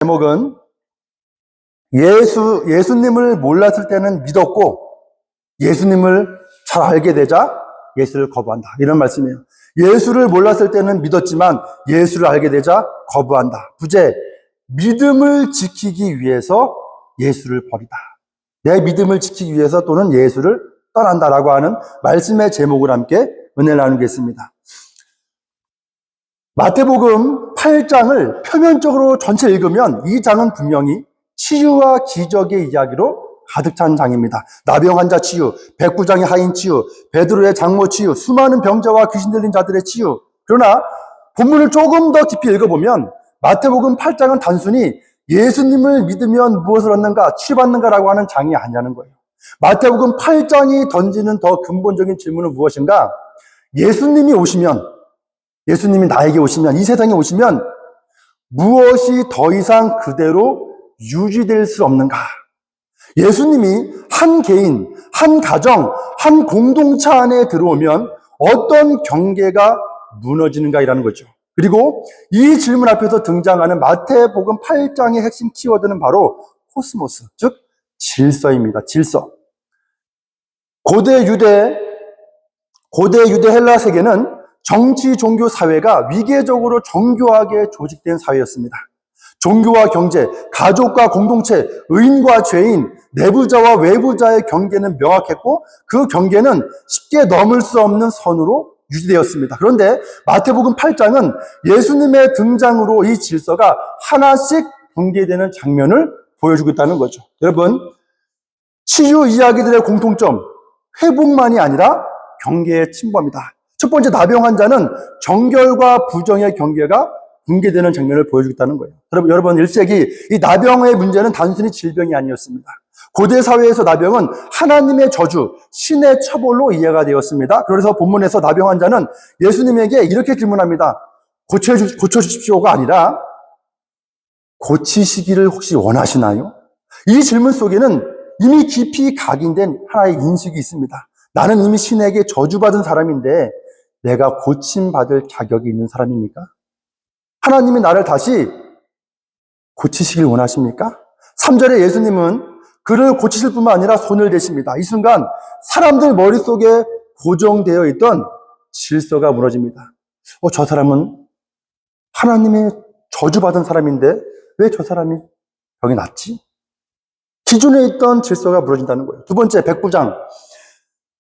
제목은 예수님을 몰랐을 때는 믿었고 예수님을 잘 알게 되자 예수를 거부한다. 이런 말씀이에요. 예수를 몰랐을 때는 믿었지만 예수를 알게 되자 거부한다. 부제, 믿음을 지키기 위해서 예수를 버리다. 내 믿음을 지키기 위해서 또는 예수를 떠난다라고 하는 말씀의 제목을 함께 은혜를 나누겠습니다. 마태복음 8장을 표면적으로 전체 읽으면 이 장은 분명히 치유와 기적의 이야기로 가득 찬 장입니다. 나병 환자 치유, 백부장의 하인 치유, 베드로의 장모 치유, 수많은 병자와 귀신 들린 자들의 치유. 그러나 본문을 조금 더 깊이 읽어보면 마태복음 8장은 단순히 예수님을 믿으면 무엇을 얻는가, 치유받는가라고 하는 장이 아니라는 거예요. 마태복음 8장이 던지는 더 근본적인 질문은 무엇인가? 예수님이 나에게 오시면, 이 세상에 오시면 무엇이 더 이상 그대로 유지될 수 없는가? 예수님이 한 개인, 한 가정, 한 공동체 안에 들어오면 어떤 경계가 무너지는가이라는 거죠. 그리고 이 질문 앞에서 등장하는 마태복음 8장의 핵심 키워드는 바로 코스모스, 즉 질서입니다. 질서. 고대 유대 헬라 세계는 정치, 종교, 사회가 위계적으로 정교하게 조직된 사회였습니다. 종교와 경제, 가족과 공동체, 의인과 죄인, 내부자와 외부자의 경계는 명확했고 그 경계는 쉽게 넘을 수 없는 선으로 유지되었습니다. 그런데 마태복음 8장은 예수님의 등장으로 이 질서가 하나씩 붕괴되는 장면을 보여주고 있다는 거죠. 여러분, 치유 이야기들의 공통점, 회복만이 아니라 경계의 침범이다. 첫 번째, 나병 환자는 정결과 부정의 경계가 붕괴되는 장면을 보여주겠다는 거예요. 여러분 1세기 이 나병의 문제는 단순히 질병이 아니었습니다. 고대 사회에서 나병은 하나님의 저주, 신의 처벌로 이해가 되었습니다. 그래서 본문에서 나병 환자는 예수님에게 이렇게 질문합니다. 고쳐주십시오가 아니라 고치시기를 혹시 원하시나요? 이 질문 속에는 이미 깊이 각인된 하나의 인식이 있습니다. 나는 이미 신에게 저주받은 사람인데 내가 고침받을 자격이 있는 사람입니까? 하나님이 나를 다시 고치시길 원하십니까? 3절에 예수님은 그를 고치실 뿐만 아니라 손을 대십니다. 이 순간 사람들 머릿속에 고정되어 있던 질서가 무너집니다. 저 사람은 하나님의 저주받은 사람인데 왜 저 사람이 병이 낫지? 기존에 있던 질서가 무너진다는 거예요. 두 번째, 백부장.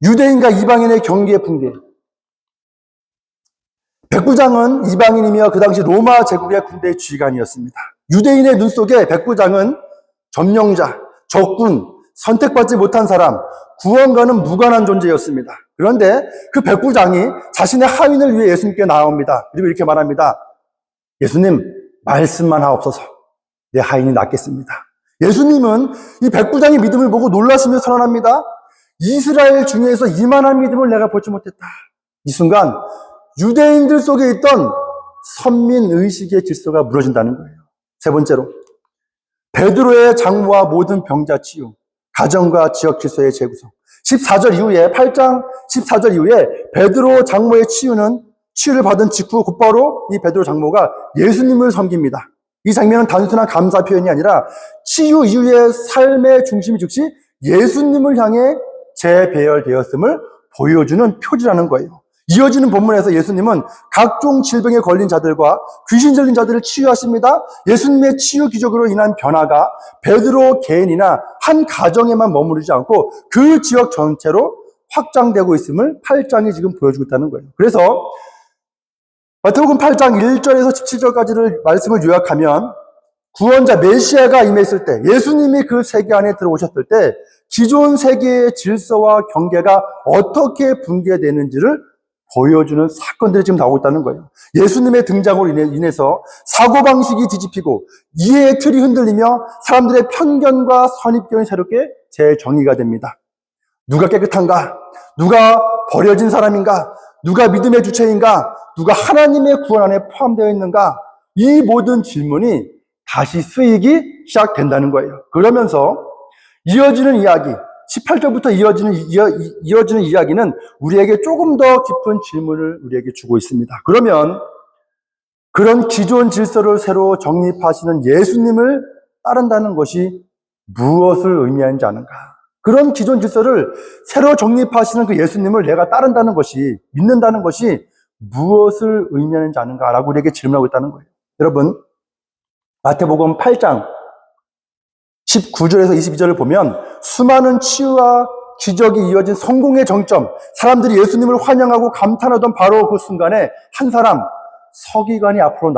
유대인과 이방인의 경계 붕괴. 백부장은 이방인이며 그 당시 로마 제국의 군대 지휘관이었습니다. 유대인의 눈 속에 백부장은 점령자, 적군, 선택받지 못한 사람, 구원과는 무관한 존재였습니다. 그런데 그 백부장이 자신의 하인을 위해 예수님께 나옵니다. 그리고 이렇게 말합니다. 예수님, 말씀만 하옵소서. 내 하인이 낫겠습니다. 예수님은 이 백부장의 믿음을 보고 놀라시며 선언합니다. 이스라엘 중에서 이만한 믿음을 내가 보지 못했다. 이 순간 유대인들 속에 있던 선민의식의 질서가 무너진다는 거예요. 세 번째로, 베드로의 장모와 모든 병자 치유, 가정과 지역 질서의 재구성. 14절 이후에, 8장 14절 이후에 베드로 장모의 치유를 받은 직후 곧바로 이 베드로 장모가 예수님을 섬깁니다. 이 장면은 단순한 감사 표현이 아니라 치유 이후의 삶의 중심이 즉시 예수님을 향해 재배열되었음을 보여주는 표지라는 거예요. 이어지는 본문에서 예수님은 각종 질병에 걸린 자들과 귀신 들린 자들을 치유하십니다. 예수님의 치유 기적으로 인한 변화가 베드로 개인이나 한 가정에만 머무르지 않고 그 지역 전체로 확장되고 있음을 8장이 지금 보여주고 있다는 거예요. 그래서 마태복음 8장 1절에서 17절까지를 말씀을 요약하면 구원자 메시아가 임했을 때, 예수님이 그 세계 안에 들어오셨을 때 기존 세계의 질서와 경계가 어떻게 붕괴되는지를 보여주는 사건들이 지금 나오고 있다는 거예요. 예수님의 등장으로 인해서 사고방식이 뒤집히고 이해의 틀이 흔들리며 사람들의 편견과 선입견이 새롭게 재정의가 됩니다. 누가 깨끗한가? 누가 버려진 사람인가? 누가 믿음의 주체인가? 누가 하나님의 구원 안에 포함되어 있는가? 이 모든 질문이 다시 쓰이기 시작된다는 거예요. 그러면서 이어지는 이야기, 18절부터 이어지는 이야기는 우리에게 조금 더 깊은 질문을 우리에게 주고 있습니다. 그러면 그런 기존 질서를 새로 정립하시는 예수님을 따른다는 것이 무엇을 의미하는지 아는가? 그런 기존 질서를 새로 정립하시는 그 예수님을 내가 따른다는 것이, 믿는다는 것이 무엇을 의미하는지 아는가라고 우리에게 질문하고 있다는 거예요. 여러분, 마태복음 8장 19절에서 22절을 보면 수많은 치유와 기적이 이어진 성공의 정점, 사람들이 예수님을 환영하고 감탄하던 바로 그 순간에 한 사람, 서기관이 앞으로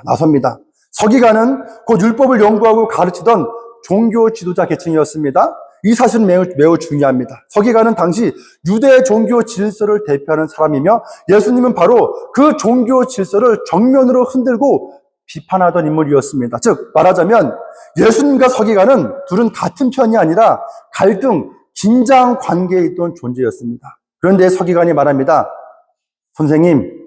나섭니다. 서기관은 곧 율법을 연구하고 가르치던 종교 지도자 계층이었습니다. 이 사실은 매우 중요합니다. 서기관은 당시 유대 종교 질서를 대표하는 사람이며 예수님은 바로 그 종교 질서를 정면으로 흔들고 비판하던 인물이었습니다. 즉 말하자면 예수님과 서기관은 둘은 같은 편이 아니라 갈등, 긴장 관계에 있던 존재였습니다. 그런데 서기관이 말합니다. 선생님,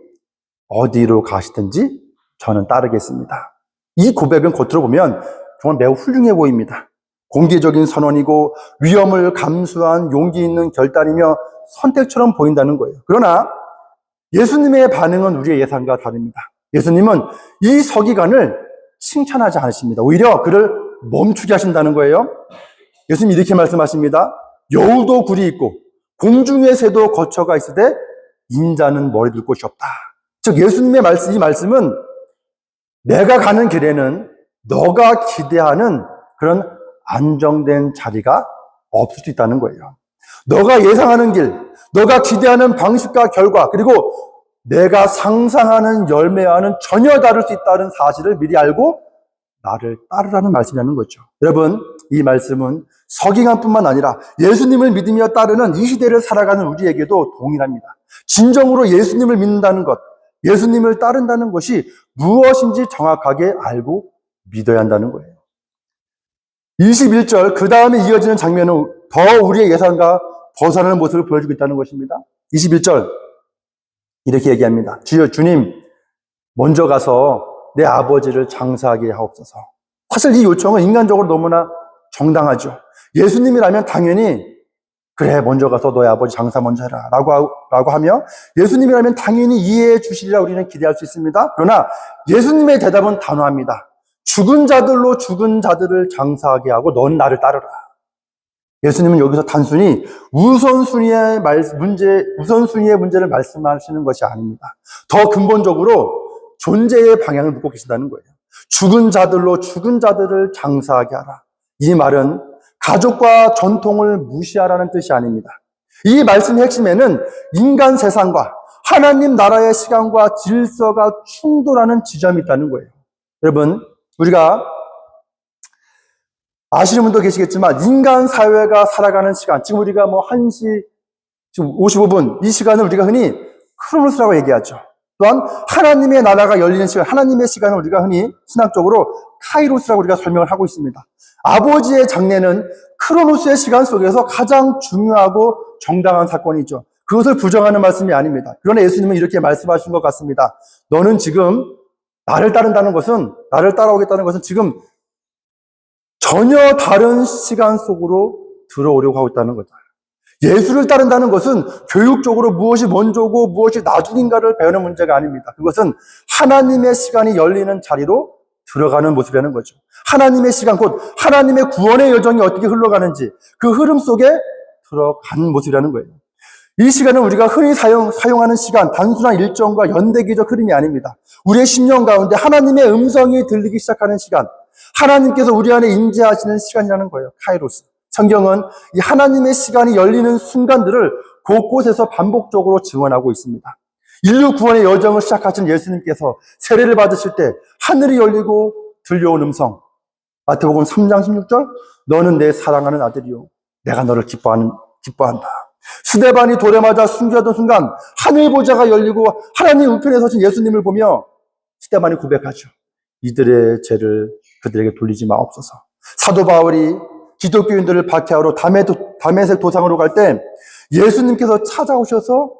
어디로 가시든지 저는 따르겠습니다. 이 고백은 겉으로 보면 정말 매우 훌륭해 보입니다. 공개적인 선언이고 위험을 감수한 용기 있는 결단이며 선택처럼 보인다는 거예요. 그러나 예수님의 반응은 우리의 예상과 다릅니다. 예수님은 이 서기관을 칭찬하지 않으십니다. 오히려 그를 멈추게 하신다는 거예요. 예수님이 이렇게 말씀하십니다. 여우도 굴이 있고 공중의 새도 거처가 있으되 인자는 머리 둘 곳이 없다. 즉 예수님의 이 말씀은 내가 가는 길에는 너가 기대하는 그런 안정된 자리가 없을 수 있다는 거예요. 너가 예상하는 길, 너가 기대하는 방식과 결과, 그리고 내가 상상하는 열매와는 전혀 다를 수 있다는 사실을 미리 알고 나를 따르라는 말씀이라는 거죠. 여러분, 이 말씀은 서기관뿐만 아니라 예수님을 믿으며 따르는 이 시대를 살아가는 우리에게도 동일합니다. 진정으로 예수님을 믿는다는 것, 예수님을 따른다는 것이 무엇인지 정확하게 알고 믿어야 한다는 거예요. 21절, 그 다음에 이어지는 장면은 더 우리의 예상과 벗어나는 모습을 보여주고 있다는 것입니다. 21절, 이렇게 얘기합니다. 주님, 먼저 가서 내 아버지를 장사하게 하옵소서. 사실 이 요청은 인간적으로 너무나 정당하죠. 예수님이라면 당연히 그래, 먼저 가서 너의 아버지 장사 먼저 해라 라고 하며 예수님이라면 당연히 이해해 주시리라 우리는 기대할 수 있습니다. 그러나 예수님의 대답은 단호합니다. 죽은 자들로 죽은 자들을 장사하게 하고 넌 나를 따르라. 예수님은 여기서 단순히 우선순위의 문제를 말씀하시는 것이 아닙니다. 더 근본적으로 존재의 방향을 묻고 계신다는 거예요. 죽은 자들로 죽은 자들을 장사하게 하라. 이 말은 가족과 전통을 무시하라는 뜻이 아닙니다. 이 말씀의 핵심에는 인간 세상과 하나님 나라의 시간과 질서가 충돌하는 지점이 있다는 거예요. 여러분, 우리가 아시는 분도 계시겠지만 인간 사회가 살아가는 시간, 지금 우리가 1시 지금 55분 이 시간을 우리가 흔히 크로노스라고 얘기하죠. 또한 하나님의 나라가 열리는 시간, 하나님의 시간을 우리가 흔히 신학적으로 카이로스라고 우리가 설명을 하고 있습니다. 아버지의 장례는 크로노스의 시간 속에서 가장 중요하고 정당한 사건이죠. 그것을 부정하는 말씀이 아닙니다. 그러나 예수님은 이렇게 말씀하신 것 같습니다. 너는 지금 나를 따라오겠다는 것은 지금 전혀 다른 시간 속으로 들어오려고 하고 있다는 거죠. 예수를 따른다는 것은 교육적으로 무엇이 먼저고 무엇이 나중인가를 배우는 문제가 아닙니다. 그것은 하나님의 시간이 열리는 자리로 들어가는 모습이라는 거죠. 하나님의 시간, 곧 하나님의 구원의 여정이 어떻게 흘러가는지 그 흐름 속에 들어가는 모습이라는 거예요. 이 시간은 우리가 흔히 사용하는 시간, 단순한 일정과 연대기적 흐름이 아닙니다. 우리의 심령 가운데 하나님의 음성이 들리기 시작하는 시간, 하나님께서 우리 안에 임재하시는 시간이라는 거예요. 카이로스. 성경은 이 하나님의 시간이 열리는 순간들을 곳곳에서 반복적으로 증언하고 있습니다. 인류 구원의 여정을 시작하신 예수님께서 세례를 받으실 때 하늘이 열리고 들려온 음성, 마태복음 3장 16절, 너는 내 사랑하는 아들이요 내가 너를 기뻐한다. 스데반이 돌에 맞아 순교하던 순간 하늘 보좌가 열리고 하나님 우편에 서신 예수님을 보며 스데반이 고백하죠. 이들의 죄를 그들에게 돌리지 마옵소서. 사도 바울이 기독교인들을 박해하러 다메섹 도상으로 갈 때 예수님께서 찾아오셔서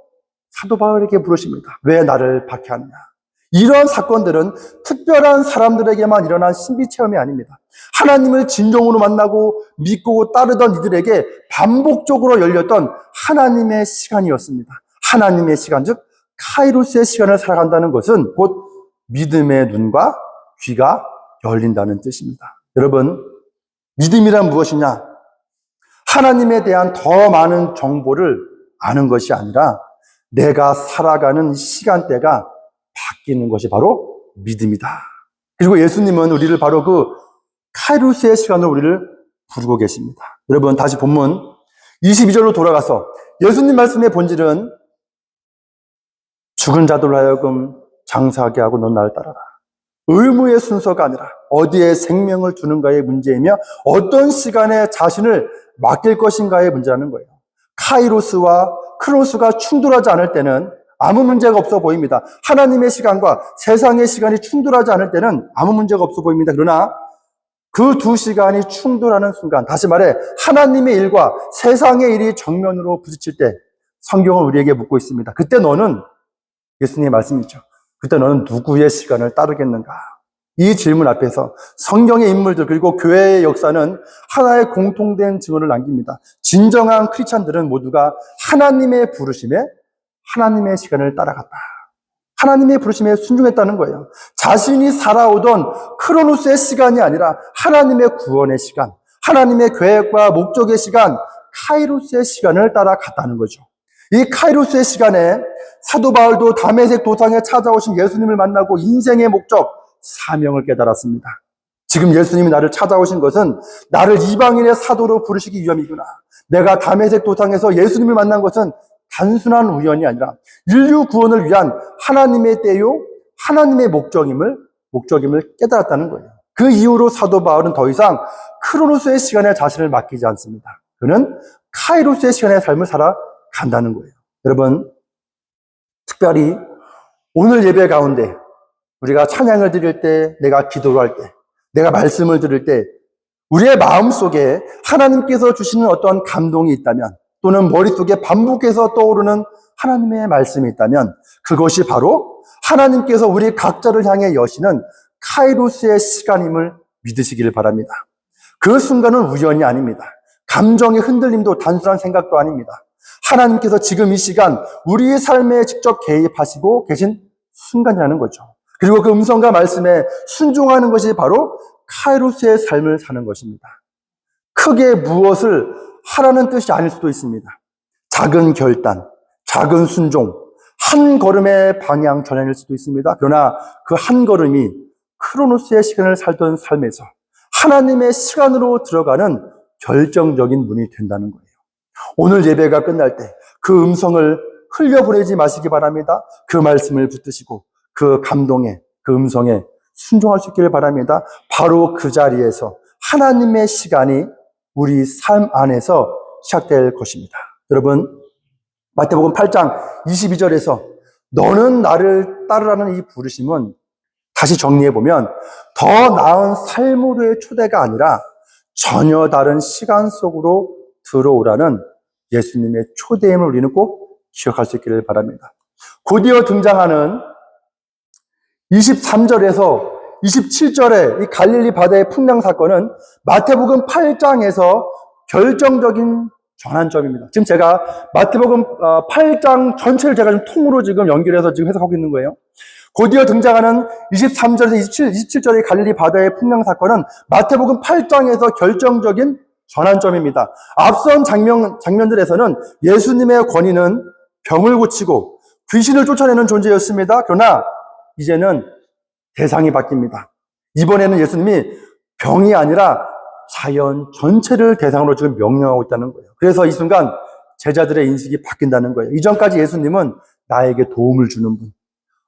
사도 바울에게 물으십니다. 왜 나를 박해하느냐? 이러한 사건들은 특별한 사람들에게만 일어난 신비 체험이 아닙니다. 하나님을 진정으로 만나고 믿고 따르던 이들에게 반복적으로 열렸던 하나님의 시간이었습니다. 하나님의 시간, 즉 카이로스의 시간을 살아간다는 것은 곧 믿음의 눈과 귀가 열린다는 뜻입니다. 여러분, 믿음이란 무엇이냐? 하나님에 대한 더 많은 정보를 아는 것이 아니라 내가 살아가는 시간대가 바뀌는 것이 바로 믿음이다. 그리고 예수님은 우리를 바로 그 카이로스의 시간으로 우리를 부르고 계십니다. 여러분, 다시 본문 22절로 돌아가서 예수님 말씀의 본질은 죽은 자들로 하여금 장사하게 하고 넌 나를 따라라. 의무의 순서가 아니라 어디에 생명을 두는가의 문제이며 어떤 시간에 자신을 맡길 것인가의 문제라는 거예요. 카이로스와 크로스가 충돌하지 않을 때는 아무 문제가 없어 보입니다. 하나님의 시간과 세상의 시간이 충돌하지 않을 때는 아무 문제가 없어 보입니다. 그러나 그 두 시간이 충돌하는 순간, 다시 말해 하나님의 일과 세상의 일이 정면으로 부딪힐 때 성경은 우리에게 묻고 있습니다. 그때 너는, 예수님의 말씀이죠, 그때 너는 누구의 시간을 따르겠는가? 이 질문 앞에서 성경의 인물들 그리고 교회의 역사는 하나의 공통된 증언을 남깁니다. 진정한 크리스찬들은 모두가 하나님의 부르심에 하나님의 시간을 따라갔다. 하나님의 부르심에 순종했다는 거예요. 자신이 살아오던 크로노스의 시간이 아니라 하나님의 구원의 시간, 하나님의 계획과 목적의 시간, 카이로스의 시간을 따라갔다는 거죠. 이 카이로스의 시간에 사도 바울도 다메섹 도상에 찾아오신 예수님을 만나고 인생의 목적, 사명을 깨달았습니다. 지금 예수님이 나를 찾아오신 것은 나를 이방인의 사도로 부르시기 위함이구나. 내가 다메섹 도상에서 예수님을 만난 것은 단순한 우연이 아니라 인류 구원을 위한 하나님의 때요, 하나님의 목적임을 깨달았다는 거예요. 그 이후로 사도 바울은 더 이상 크로노스의 시간에 자신을 맡기지 않습니다. 그는 카이로스의 시간의 삶을 살아간다는 거예요. 여러분, 특별히 오늘 예배 가운데 우리가 찬양을 드릴 때, 내가 기도를 할 때, 내가 말씀을 들을 때 우리의 마음속에 하나님께서 주시는 어떤 감동이 있다면, 또는 머릿속에 반복해서 떠오르는 하나님의 말씀이 있다면 그것이 바로 하나님께서 우리 각자를 향해 여시는 카이로스의 시간임을 믿으시길 바랍니다. 그 순간은 우연이 아닙니다. 감정의 흔들림도 단순한 생각도 아닙니다. 하나님께서 지금 이 시간 우리의 삶에 직접 개입하시고 계신 순간이라는 거죠. 그리고 그 음성과 말씀에 순종하는 것이 바로 카이로스의 삶을 사는 것입니다. 크게 무엇을 하라는 뜻이 아닐 수도 있습니다. 작은 결단, 작은 순종, 한 걸음의 방향 전환일 수도 있습니다. 그러나 그 한 걸음이 크로노스의 시간을 살던 삶에서 하나님의 시간으로 들어가는 결정적인 문이 된다는 거예요. 오늘 예배가 끝날 때 그 음성을 흘려보내지 마시기 바랍니다. 그 말씀을 붙드시고 그 감동에, 그 음성에 순종할 수 있기를 바랍니다. 바로 그 자리에서 하나님의 시간이 우리 삶 안에서 시작될 것입니다. 여러분, 마태복음 8장 22절에서 너는 나를 따르라는 이 부르심은 다시 정리해보면 더 나은 삶으로의 초대가 아니라 전혀 다른 시간 속으로 들어오라는 예수님의 초대임을 우리는 꼭 기억할 수 있기를 바랍니다. 곧이어 등장하는 23절에서 27절의 이 갈릴리 바다의 풍랑 사건은 마태복음 8장에서 결정적인 전환점입니다. 지금 제가 마태복음 8장 전체를 제가 좀 통으로 지금 연결해서 지금 해석하고 있는 거예요. 곧이어 등장하는 23절에서 27절의 갈릴리 바다의 풍랑 사건은 마태복음 8장에서 결정적인 전환점입니다. 앞선 장면들에서는 예수님의 권위는 병을 고치고 귀신을 쫓아내는 존재였습니다. 그러나 이제는 대상이 바뀝니다. 이번에는 예수님이 병이 아니라 자연 전체를 대상으로 지금 명령하고 있다는 거예요. 그래서 이 순간 제자들의 인식이 바뀐다는 거예요. 이전까지 예수님은 나에게 도움을 주는 분,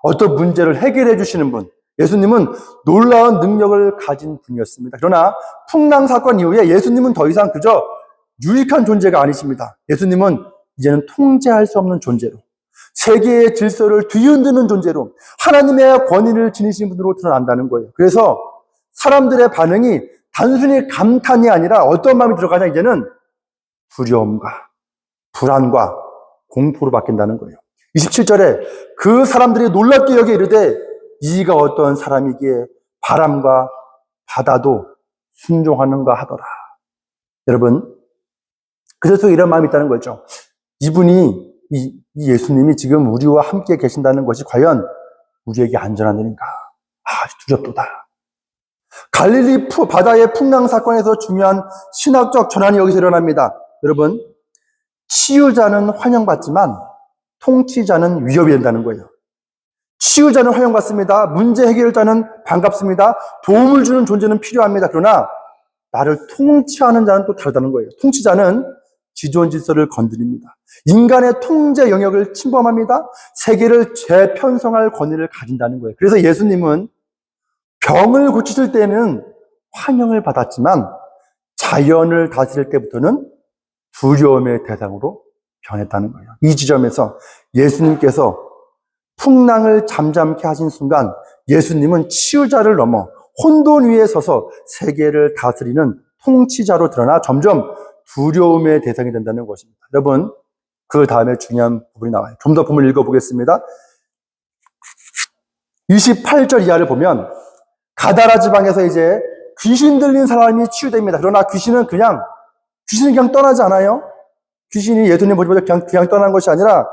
어떤 문제를 해결해 주시는 분, 예수님은 놀라운 능력을 가진 분이었습니다. 그러나 풍랑 사건 이후에 예수님은 더 이상 그저 유익한 존재가 아니십니다. 예수님은 이제는 통제할 수 없는 존재로, 세계의 질서를 뒤흔드는 존재로 하나님의 권위를 지니신 분으로 드러난다는 거예요. 그래서 사람들의 반응이 단순히 감탄이 아니라 어떤 마음이 들어가냐, 이제는 두려움과 불안과 공포로 바뀐다는 거예요. 27절에 그 사람들이 놀랍게 여겨 이르되 이가 어떤 사람이기에 바람과 바다도 순종하는가 하더라. 여러분, 그래서 이런 마음이 있다는 거죠. 이분이, 이 예수님이 지금 우리와 함께 계신다는 것이 과연 우리에게 안전한 일인가? 두렵도다. 갈릴리 바다의 풍랑 사건에서 중요한 신학적 전환이 여기서 일어납니다. 여러분, 치유자는 환영받지만 통치자는 위협이 된다는 거예요. 치유자는 환영받습니다. 문제 해결자는 반갑습니다. 도움을 주는 존재는 필요합니다. 그러나 나를 통치하는 자는 또 다르다는 거예요. 통치자는 지존 질서를 건드립니다. 인간의 통제 영역을 침범합니다. 세계를 재편성할 권위를 가진다는 거예요. 그래서 예수님은 병을 고치실 때는 환영을 받았지만 자연을 다스릴 때부터는 두려움의 대상으로 변했다는 거예요. 이 지점에서 예수님께서 풍랑을 잠잠케 하신 순간 예수님은 치유자를 넘어 혼돈 위에 서서 세계를 다스리는 통치자로 드러나 점점 두려움의 대상이 된다는 것입니다. 여러분, 그 다음에 중요한 부분이 나와요. 좀 더 본문을 읽어보겠습니다. 28절 이하를 보면 가다라 지방에서 이제 귀신 들린 사람이 치유됩니다. 그러나 귀신은 그냥 떠나지 않아요. 귀신이 예수님 보지마자 그냥 떠난 것이 아니라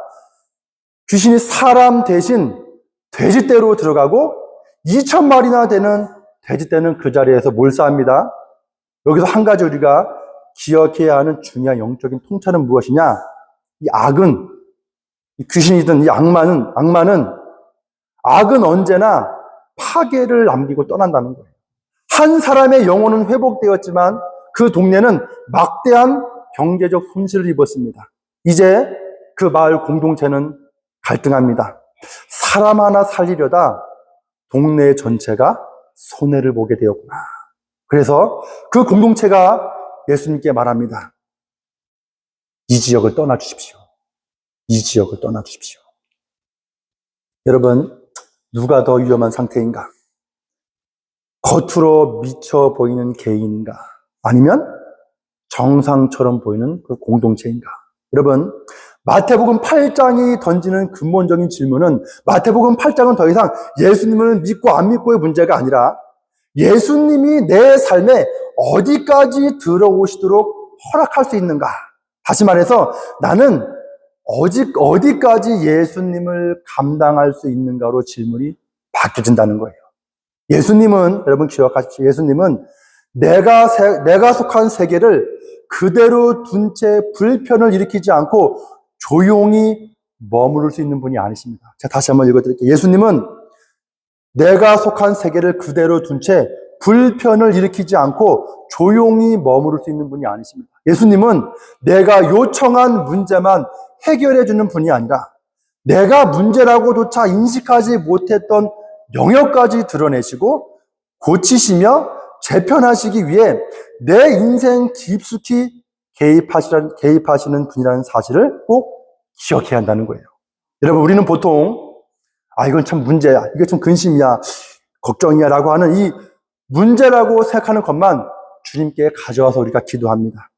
귀신이 사람 대신 돼지떼로 들어가고 2,000마리나 되는 돼지떼는 그 자리에서 몰사합니다. 여기서 한 가지 우리가 기억해야 하는 중요한 영적인 통찰은 무엇이냐? 이 악은, 이 귀신이든 이 악은 언제나 파괴를 남기고 떠난다는 거예요. 한 사람의 영혼은 회복되었지만 그 동네는 막대한 경제적 손실을 입었습니다. 이제 그 마을 공동체는 갈등합니다. 사람 하나 살리려다 동네 전체가 손해를 보게 되었구나. 그래서 그 공동체가 예수님께 말합니다. 이 지역을 떠나주십시오. 이 지역을 떠나주십시오. 여러분, 누가 더 위험한 상태인가? 겉으로 미쳐 보이는 개인인가? 아니면 정상처럼 보이는 그 공동체인가? 여러분, 마태복음 8장이 던지는 근본적인 질문은 마태복음 8장은 더 이상 예수님을 믿고 안 믿고의 문제가 아니라 예수님이 내 삶에 어디까지 들어오시도록 허락할 수 있는가? 다시 말해서 나는 어디까지 예수님을 감당할 수 있는가로 질문이 바뀌어진다는 거예요. 예수님은, 여러분 기억하십시오. 예수님은 내가 속한 세계를 그대로 둔 채 불편을 일으키지 않고 조용히 머무를 수 있는 분이 아니십니다. 제가 다시 한번 읽어드릴게요. 예수님은 내가 속한 세계를 그대로 둔 채 불편을 일으키지 않고 조용히 머무를 수 있는 분이 아니십니다. 예수님은 내가 요청한 문제만 해결해 주는 분이 아니라 내가 문제라고조차 인식하지 못했던 영역까지 드러내시고 고치시며 재편하시기 위해 내 인생 깊숙이 개입하시는 분이라는 사실을 꼭 기억해야 한다는 거예요. 여러분, 우리는 보통 이건 참 문제야, 이게 좀 근심이야, 걱정이야 라고 하는 이 문제라고 생각하는 것만 주님께 가져와서 우리가 기도합니다.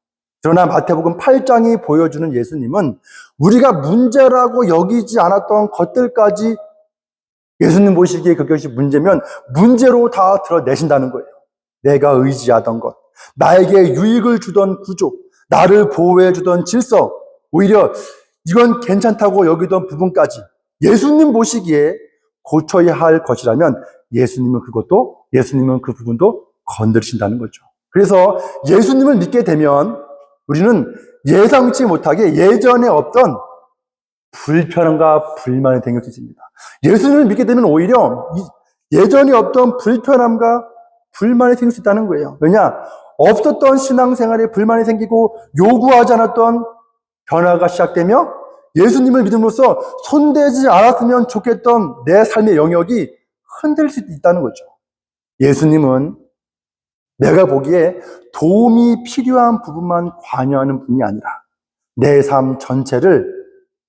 그러나 마태복음 8장이 보여주는 예수님은 우리가 문제라고 여기지 않았던 것들까지 예수님 보시기에 그것이 문제면 문제로 다 드러내신다는 거예요. 내가 의지하던 것, 나에게 유익을 주던 구조, 나를 보호해 주던 질서, 오히려 이건 괜찮다고 여기던 부분까지 예수님 보시기에 고쳐야 할 것이라면 예수님은 그 부분도 건드리신다는 거죠. 그래서 예수님을 믿게 되면 우리는 예상치 못하게 예전에 없던 불편함과 불만이 생길 수 있습니다. 예수님을 믿게 되면 오히려 예전에 없던 불편함과 불만이 생길 수 있다는 거예요. 왜냐? 없었던 신앙생활에 불만이 생기고 요구하지 않았던 변화가 시작되며 예수님을 믿음으로써 손대지 않았으면 좋겠던 내 삶의 영역이 흔들릴 수 있다는 거죠. 예수님은 내가 보기에 도움이 필요한 부분만 관여하는 분이 아니라 내 삶 전체를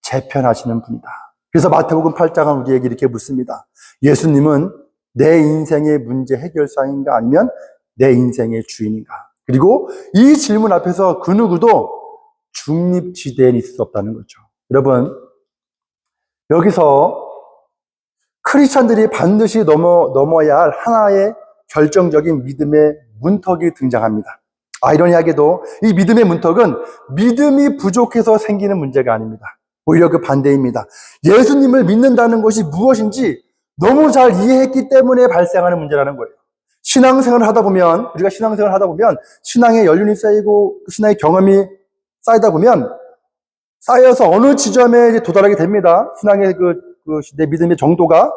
재편하시는 분이다. 그래서 마태복음 8장은 우리에게 이렇게 묻습니다. 예수님은 내 인생의 문제 해결사인가 아니면 내 인생의 주인인가? 그리고 이 질문 앞에서 그 누구도 중립지대에 있을 수 없다는 거죠. 여러분, 여기서 크리스찬들이 반드시 넘어야 할 하나의 결정적인 믿음의 문턱이 등장합니다. 아이러니하게도 이 믿음의 문턱은 믿음이 부족해서 생기는 문제가 아닙니다. 오히려 그 반대입니다. 예수님을 믿는다는 것이 무엇인지 너무 잘 이해했기 때문에 발생하는 문제라는 거예요. 신앙생활을 하다 보면, 우리가 신앙생활을 하다 보면, 신앙의 연륜이 쌓이고, 신앙의 경험이 쌓이다 보면, 쌓여서 어느 지점에 이제 도달하게 됩니다. 신앙의 내 믿음의 정도가.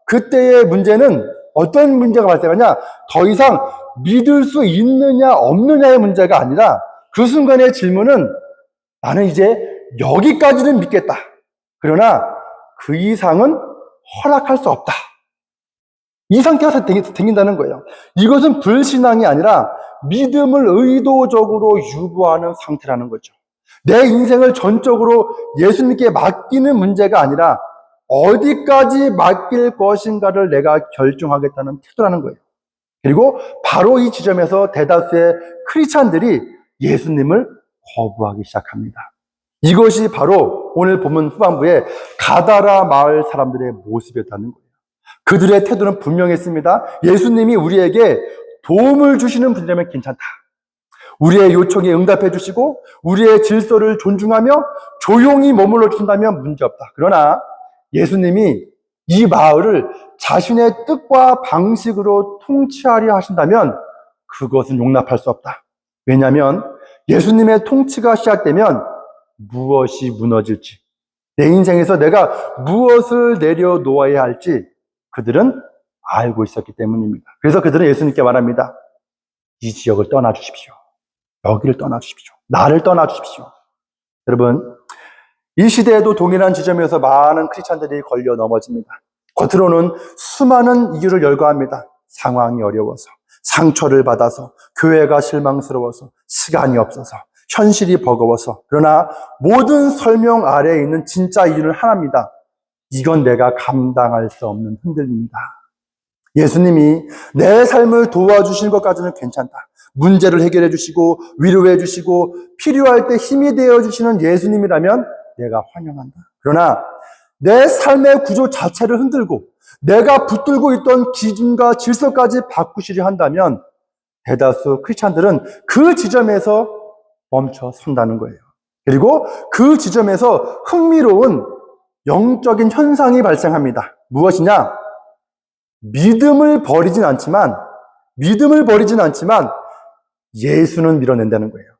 그때의 문제는 어떤 문제가 발생하냐? 더 이상 믿을 수 있느냐, 없느냐의 문제가 아니라, 그 순간의 질문은 나는 이제 여기까지는 믿겠다. 그러나 그 이상은 허락할 수 없다. 이 상태가 생긴다는 거예요. 이것은 불신앙이 아니라 믿음을 의도적으로 유보하는 상태라는 거죠. 내 인생을 전적으로 예수님께 맡기는 문제가 아니라 어디까지 맡길 것인가를 내가 결정하겠다는 태도라는 거예요. 그리고 바로 이 지점에서 대다수의 크리스찬들이 예수님을 거부하기 시작합니다. 이것이 바로 오늘 본문 후반부에 가다라 마을 사람들의 모습이었다는 거예요. 그들의 태도는 분명했습니다. 예수님이 우리에게 도움을 주시는 분이라면 괜찮다. 우리의 요청에 응답해 주시고 우리의 질서를 존중하며 조용히 머물러 주신다면 문제없다. 그러나 예수님이 이 마을을 자신의 뜻과 방식으로 통치하려 하신다면 그것은 용납할 수 없다. 왜냐하면 예수님의 통치가 시작되면 무엇이 무너질지, 내 인생에서 내가 무엇을 내려놓아야 할지 그들은 알고 있었기 때문입니다. 그래서 그들은 예수님께 말합니다. 이 지역을 떠나주십시오. 여기를 떠나주십시오. 나를 떠나주십시오. 여러분, 이 시대에도 동일한 지점에서 많은 크리스찬들이 걸려 넘어집니다. 겉으로는 수많은 이유를 열거합니다. 상황이 어려워서, 상처를 받아서, 교회가 실망스러워서, 시간이 없어서, 현실이 버거워서. 그러나 모든 설명 아래에 있는 진짜 이유는 하나입니다. 이건 내가 감당할 수 없는 흔들림이다. 예수님이 내 삶을 도와주시는 것까지는 괜찮다. 문제를 해결해 주시고 위로해 주시고 필요할 때 힘이 되어 주시는 예수님이라면 내가 환영한다. 그러나 내 삶의 구조 자체를 흔들고 내가 붙들고 있던 기준과 질서까지 바꾸시려 한다면 대다수 크리스찬들은 그 지점에서 멈춰 선다는 거예요. 그리고 그 지점에서 흥미로운 영적인 현상이 발생합니다. 무엇이냐? 믿음을 버리진 않지만 예수는 밀어낸다는 거예요.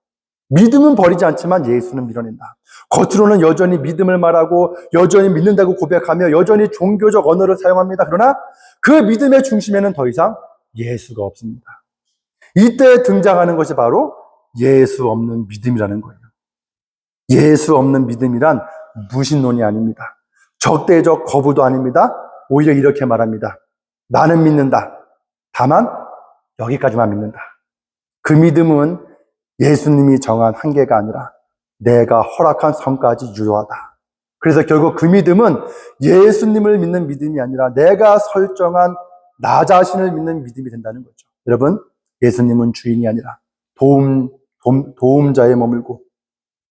믿음은 버리지 않지만 예수는 밀어낸다. 겉으로는 여전히 믿음을 말하고 여전히 믿는다고 고백하며 여전히 종교적 언어를 사용합니다. 그러나 그 믿음의 중심에는 더 이상 예수가 없습니다. 이때 등장하는 것이 바로 예수 없는 믿음이라는 거예요. 예수 없는 믿음이란 무신론이 아닙니다. 적대적 거부도 아닙니다. 오히려 이렇게 말합니다. 나는 믿는다. 다만 여기까지만 믿는다. 그 믿음은 예수님이 정한 한계가 아니라 내가 허락한 선까지 유효하다. 그래서 결국 그 믿음은 예수님을 믿는 믿음이 아니라 내가 설정한 나 자신을 믿는 믿음이 된다는 거죠. 여러분, 예수님은 주인이 아니라 도움자에 머물고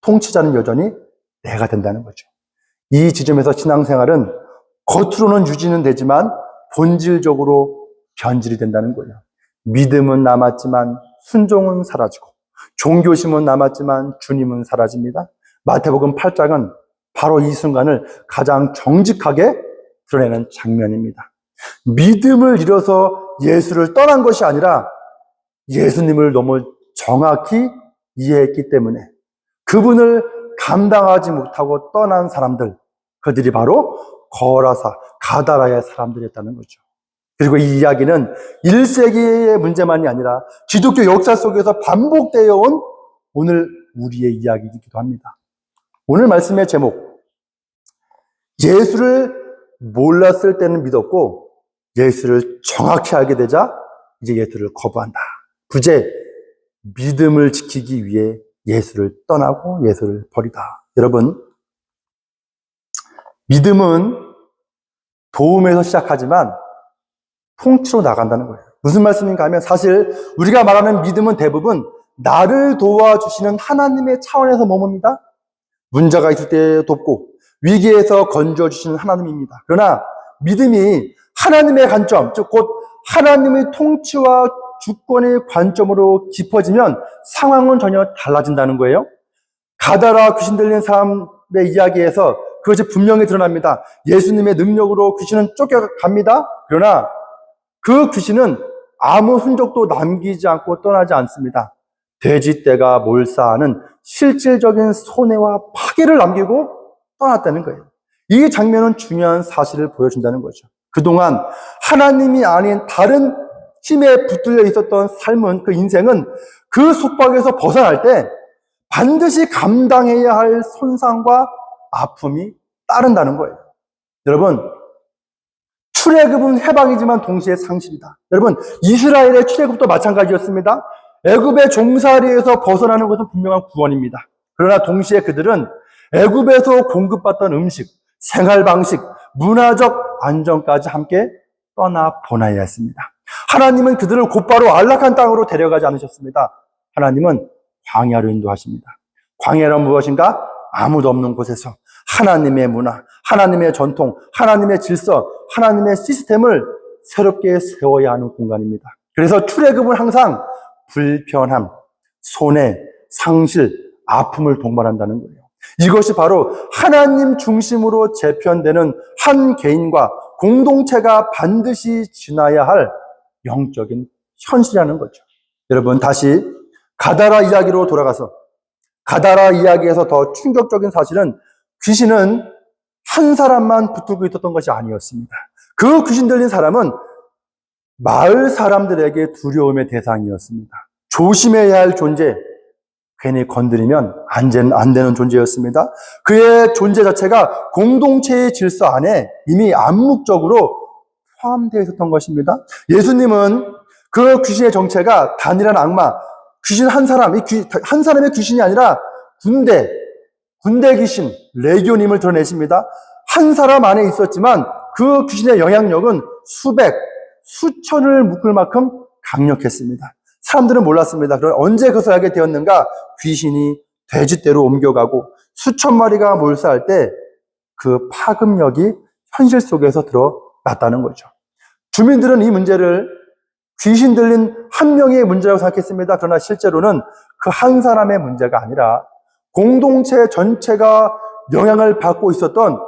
통치자는 여전히 내가 된다는 거죠. 이 지점에서 신앙생활은 겉으로는 유지는 되지만 본질적으로 변질이 된다는 거예요. 믿음은 남았지만 순종은 사라지고 종교심은 남았지만 주님은 사라집니다. 마태복음 8장은 바로 이 순간을 가장 정직하게 드러내는 장면입니다. 믿음을 잃어서 예수를 떠난 것이 아니라 예수님을 너무 정확히 이해했기 때문에 그분을 감당하지 못하고 떠난 사람들, 그들이 바로 거라사, 가다라의 사람들이었다는 거죠. 그리고 이 이야기는 1세기의 문제만이 아니라 기독교 역사 속에서 반복되어 온 오늘 우리의 이야기이기도 합니다. 오늘 말씀의 제목, 예수를 몰랐을 때는 믿었고 예수를 정확히 알게 되자 이제 예수를 거부한다. 부제, 믿음을 지키기 위해 예수를 떠나고 예수를 버리다. 여러분, 믿음은 도움에서 시작하지만 통치로 나간다는 거예요. 무슨 말씀인가 하면 사실 우리가 말하는 믿음은 대부분 나를 도와주시는 하나님의 차원에서 머뭅니다. 문제가 있을 때 돕고 위기에서 건져주시는 하나님입니다. 그러나 믿음이 하나님의 관점, 즉 곧 하나님의 통치와 주권의 관점으로 깊어지면 상황은 전혀 달라진다는 거예요. 가다라 귀신 들린 사람의 이야기에서 그것이 분명히 드러납니다. 예수님의 능력으로 귀신은 쫓겨갑니다. 그러나 그 귀신은 아무 흔적도 남기지 않고 떠나지 않습니다. 돼지떼가 몰사하는 실질적인 손해와 파괴를 남기고 떠났다는 거예요. 이 장면은 중요한 사실을 보여준다는 거죠. 그동안 하나님이 아닌 다른 힘에 붙들려 있었던 삶은, 그 인생은 그 속박에서 벗어날 때 반드시 감당해야 할 손상과 아픔이 따른다는 거예요. 여러분, 출애굽은 해방이지만 동시에 상실이다. 여러분, 이스라엘의 출애굽도 마찬가지였습니다. 애굽의 종살이에서 벗어나는 것은 분명한 구원입니다. 그러나 동시에 그들은 애굽에서 공급받던 음식, 생활 방식, 문화적 안정까지 함께 떠나보내야 했습니다. 하나님은 그들을 곧바로 안락한 땅으로 데려가지 않으셨습니다. 하나님은 광야로 인도하십니다. 광야란 무엇인가? 아무도 없는 곳에서 하나님의 문화, 하나님의 전통, 하나님의 질서, 하나님의 시스템을 새롭게 세워야 하는 공간입니다. 그래서 출애굽은 항상 불편함, 손해, 상실, 아픔을 동반한다는 거예요. 이것이 바로 하나님 중심으로 재편되는 한 개인과 공동체가 반드시 지나야 할 영적인 현실이라는 거죠. 여러분, 다시 가다라 이야기로 돌아가서, 가다라 이야기에서 더 충격적인 사실은 귀신은 한 사람만 붙들고 있었던 것이 아니었습니다. 그 귀신 들린 사람은 마을 사람들에게 두려움의 대상이었습니다. 조심해야 할 존재, 괜히 건드리면 안 되는 존재였습니다. 그의 존재 자체가 공동체의 질서 안에 이미 암묵적으로 포함되어 있었던 것입니다. 예수님은 그 귀신의 정체가 단일한 악마, 귀신 한 사람, 한 사람의 귀신이 아니라 군대 귀신, 레기온임을 드러내십니다. 한 사람 안에 있었지만 그 귀신의 영향력은 수백, 수천을 묶을 만큼 강력했습니다. 사람들은 몰랐습니다. 그럼 언제 그것을 알게 되었는가? 귀신이 돼지떼로 옮겨가고 수천 마리가 몰사할 때 그 파급력이 현실 속에서 드러났다는 거죠. 주민들은 이 문제를 귀신 들린 한 명의 문제라고 생각했습니다. 그러나 실제로는 그 한 사람의 문제가 아니라 공동체 전체가 영향을 받고 있었던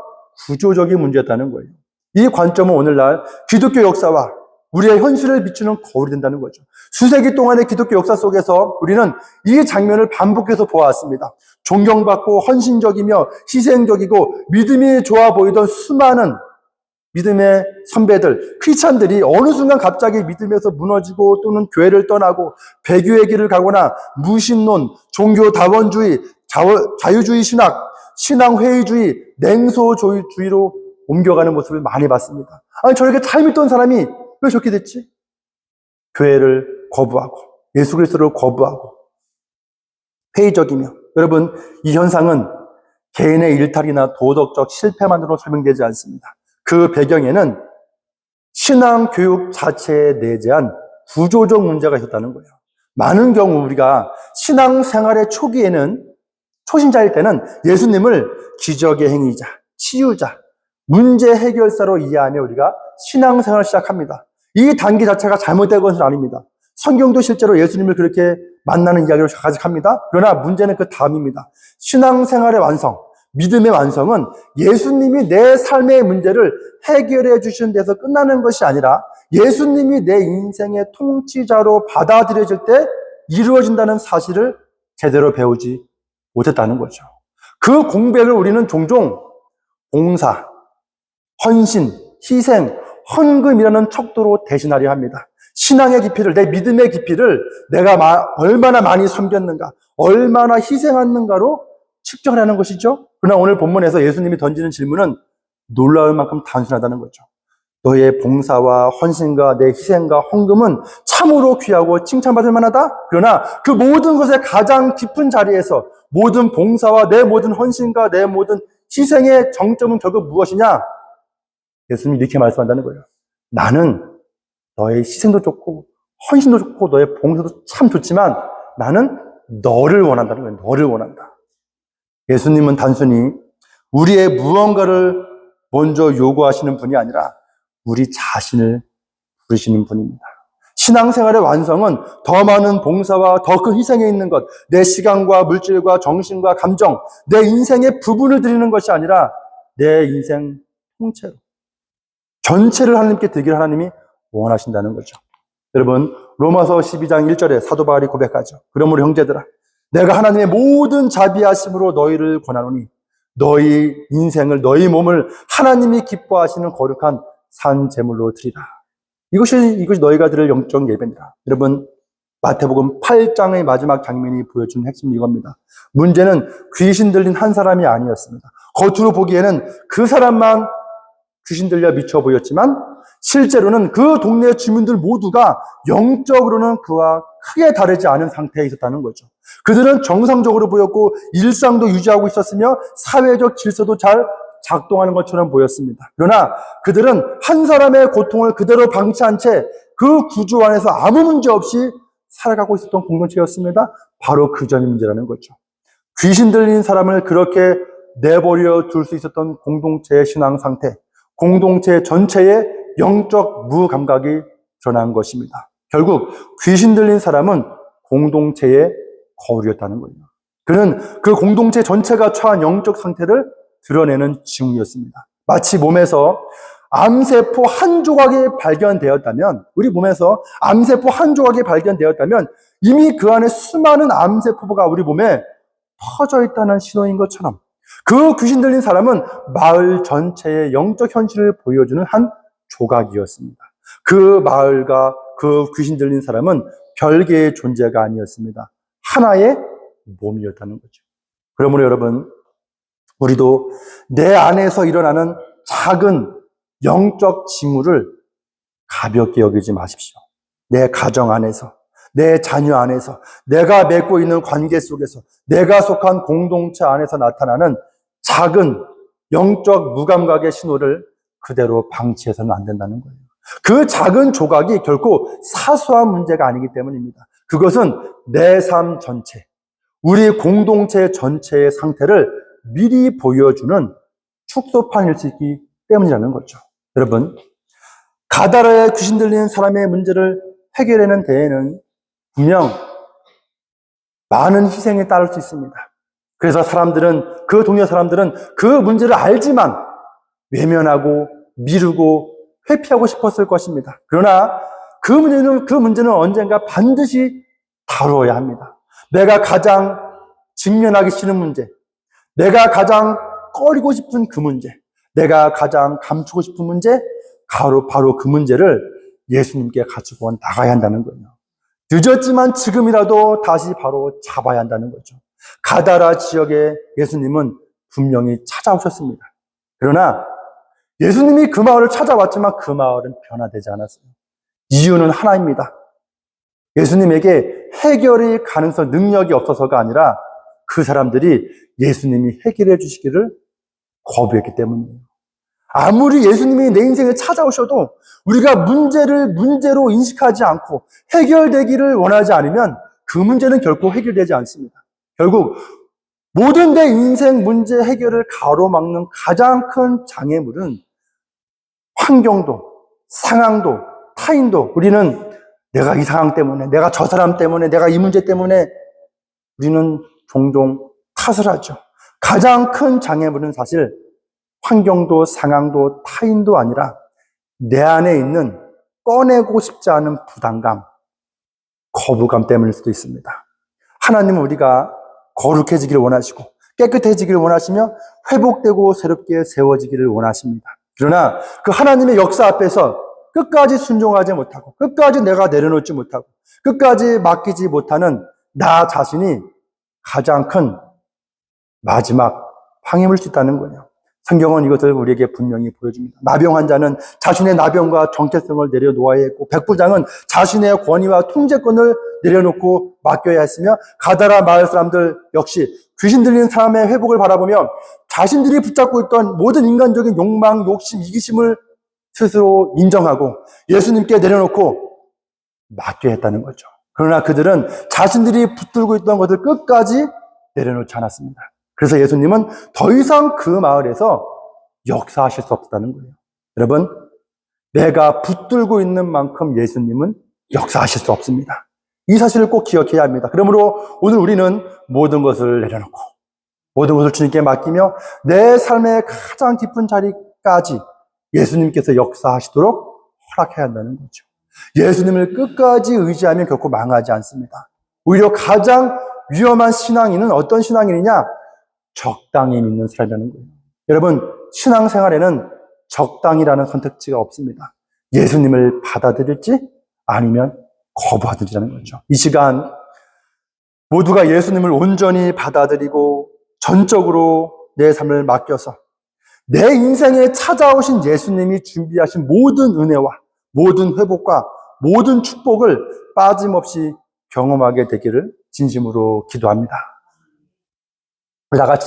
구조적인 문제였다는 거예요. 이 관점은 오늘날 기독교 역사와 우리의 현실을 비추는 거울이 된다는 거죠. 수세기 동안의 기독교 역사 속에서 우리는 이 장면을 반복해서 보아왔습니다. 존경받고 헌신적이며 희생적이고 믿음이 좋아 보이던 수많은 믿음의 선배들, 크리스찬들이 어느 순간 갑자기 믿음에서 무너지고 또는 교회를 떠나고 배교의 길을 가거나 무신론, 종교 다원주의, 자유주의 신학, 신앙회의주의, 냉소주의로 옮겨가는 모습을 많이 봤습니다. 아니, 저렇게 잘 믿던 사람이 왜 저렇게 됐지? 교회를 거부하고 예수 그리스도를 거부하고 회의적이며, 여러분, 이 현상은 개인의 일탈이나 도덕적 실패만으로 설명되지 않습니다. 그 배경에는 신앙 교육 자체에 내재한 구조적 문제가 있었다는 거예요. 많은 경우 우리가 신앙 생활의 초기에는, 초신자일 때는 예수님을 기적의 행위자, 치유자, 문제 해결사로 이해하며 우리가 신앙생활을 시작합니다. 이 단계 자체가 잘못된 것은 아닙니다. 성경도 실제로 예수님을 그렇게 만나는 이야기로 가득합니다. 그러나 문제는 그 다음입니다. 신앙생활의 완성, 믿음의 완성은 예수님이 내 삶의 문제를 해결해 주시는 데서 끝나는 것이 아니라 예수님이 내 인생의 통치자로 받아들여질 때 이루어진다는 사실을 제대로 배우지 못했다는 거죠. 그 공백을 우리는 종종 봉사, 헌신, 희생, 헌금이라는 척도로 대신하려 합니다. 신앙의 깊이를, 내 믿음의 깊이를 내가 얼마나 많이 섬겼는가, 얼마나 희생했는가로 측정하는 것이죠. 그러나 오늘 본문에서 예수님이 던지는 질문은 놀라울 만큼 단순하다는 거죠. 너의 봉사와 헌신과 내 희생과 헌금은 참으로 귀하고 칭찬받을 만하다. 그러나 그 모든 것의 가장 깊은 자리에서 모든 봉사와 내 모든 헌신과 내 모든 희생의 정점은 결국 무엇이냐? 예수님이 이렇게 말씀한다는 거예요. 나는 너의 희생도 좋고 헌신도 좋고 너의 봉사도 참 좋지만 나는 너를 원한다는 거예요. 너를 원한다. 예수님은 단순히 우리의 무언가를 먼저 요구하시는 분이 아니라 우리 자신을 부르시는 분입니다. 신앙생활의 완성은 더 많은 봉사와 더 큰 희생에 있는 것, 내 시간과 물질과 정신과 감정, 내 인생의 부분을 드리는 것이 아니라 내 인생 통째로 전체를 하나님께 드리기를 하나님이 원하신다는 거죠. 여러분, 로마서 12장 1절에 사도 바울이 고백하죠. 그러므로 형제들아, 내가 하나님의 모든 자비하심으로 너희를 권하노니 너희 인생을, 너희 몸을 하나님이 기뻐하시는 거룩한 산 제물로 드리라. 이것이 너희가 드릴 영적 예배입니다. 여러분, 마태복음 8장의 마지막 장면이 보여주는 핵심은 이겁니다. 문제는 귀신 들린 한 사람이 아니었습니다. 겉으로 보기에는 그 사람만 귀신 들려 미쳐 보였지만 실제로는 그 동네 주민들 모두가 영적으로는 그와 크게 다르지 않은 상태에 있었다는 거죠. 그들은 정상적으로 보였고 일상도 유지하고 있었으며 사회적 질서도 잘 작동하는 것처럼 보였습니다. 그러나 그들은 한 사람의 고통을 그대로 방치한 채 그 구조 안에서 아무 문제 없이 살아가고 있었던 공동체였습니다. 바로 그 점이 문제라는 거죠. 귀신 들린 사람을 그렇게 내버려 둘 수 있었던 공동체의 신앙 상태, 공동체 전체의 영적 무감각이 드러난 것입니다. 결국 귀신 들린 사람은 공동체의 거울이었다는 거예요. 그는 그 공동체 전체가 처한 영적 상태를 드러내는 징후였습니다. 마치 몸에서 암세포 한 조각이 발견되었다면, 우리 몸에서 암세포 한 조각이 발견되었다면 이미 그 안에 수많은 암세포가 우리 몸에 퍼져 있다는 신호인 것처럼 그 귀신 들린 사람은 마을 전체의 영적 현실을 보여주는 한 조각이었습니다. 그 마을과 그 귀신 들린 사람은 별개의 존재가 아니었습니다. 하나의 몸이었다는 거죠. 그러므로 여러분, 우리도 내 안에서 일어나는 작은 영적 징후를 가볍게 여기지 마십시오. 내 가정 안에서, 내 자녀 안에서, 내가 맺고 있는 관계 속에서, 내가 속한 공동체 안에서 나타나는 작은 영적 무감각의 신호를 그대로 방치해서는 안 된다는 거예요. 그 작은 조각이 결코 사소한 문제가 아니기 때문입니다. 그것은 내 삶 전체, 우리 공동체 전체의 상태를 미리 보여주는 축소판일 수 있기 때문이라는 거죠. 여러분, 가다라에 귀신 들리는 사람의 문제를 해결하는 데에는 분명 많은 희생이 따를 수 있습니다. 그래서 그 동네 사람들은 그 문제를 알지만 외면하고 미루고 회피하고 싶었을 것입니다. 그러나 그 문제는 언젠가 반드시 다루어야 합니다. 내가 가장 직면하기 싫은 문제, 내가 가장 꺼리고 싶은 그 문제, 내가 가장 감추고 싶은 문제, 바로 그 문제를 예수님께 가지고 나가야 한다는 거예요. 늦었지만 지금이라도 다시 바로 잡아야 한다는 거죠. 가다라 지역에 예수님은 분명히 찾아오셨습니다. 그러나 예수님이 그 마을을 찾아왔지만 그 마을은 변화되지 않았어요. 이유는 하나입니다. 예수님에게 해결이 가능성, 능력이 없어서가 아니라 그 사람들이 예수님이 해결해 주시기를 거부했기 때문이에요. 아무리 예수님이 내 인생에 찾아오셔도 우리가 문제를 문제로 인식하지 않고 해결되기를 원하지 않으면 그 문제는 결코 해결되지 않습니다. 결국 모든 내 인생 문제 해결을 가로막는 가장 큰 장애물은 환경도, 상황도, 타인도, 우리는 내가 이 상황 때문에, 내가 저 사람 때문에, 내가 이 문제 때문에 우리는 종종 탓을 하죠. 가장 큰 장애물은 사실 환경도, 상황도, 타인도 아니라 내 안에 있는 꺼내고 싶지 않은 부담감, 거부감 때문일 수도 있습니다. 하나님은 우리가 거룩해지기를 원하시고 깨끗해지기를 원하시며 회복되고 새롭게 세워지기를 원하십니다. 그러나 그 하나님의 역사 앞에서 끝까지 순종하지 못하고 끝까지 내가 내려놓지 못하고 끝까지 맡기지 못하는 나 자신이 가장 큰 마지막 방임일 수 있다는 거예요. 성경은 이것을 우리에게 분명히 보여줍니다. 나병 환자는 자신의 나병과 정체성을 내려놓아야 했고 백부장은 자신의 권위와 통제권을 내려놓고 맡겨야 했으며 가다라 마을 사람들 역시 귀신 들린 사람의 회복을 바라보며 자신들이 붙잡고 있던 모든 인간적인 욕망, 욕심, 이기심을 스스로 인정하고 예수님께 내려놓고 맡겨야 했다는 거죠. 그러나 그들은 자신들이 붙들고 있던 것을 끝까지 내려놓지 않았습니다. 그래서 예수님은 더 이상 그 마을에서 역사하실 수 없다는 거예요. 여러분, 내가 붙들고 있는 만큼 예수님은 역사하실 수 없습니다. 이 사실을 꼭 기억해야 합니다. 그러므로 오늘 우리는 모든 것을 내려놓고 모든 것을 주님께 맡기며 내 삶의 가장 깊은 자리까지 예수님께서 역사하시도록 허락해야 한다는 거죠. 예수님을 끝까지 의지하면 결코 망하지 않습니다. 오히려 가장 위험한 신앙인은 어떤 신앙인이냐? 적당히 믿는 사람이라는 거예요. 여러분, 신앙생활에는 적당이라는 선택지가 없습니다. 예수님을 받아들일지 아니면 거부하든지라는 거죠. 이 시간 모두가 예수님을 온전히 받아들이고 전적으로 내 삶을 맡겨서 내 인생에 찾아오신 예수님이 준비하신 모든 은혜와 모든 회복과 모든 축복을 빠짐없이 경험하게 되기를 진심으로 기도합니다. 다 같이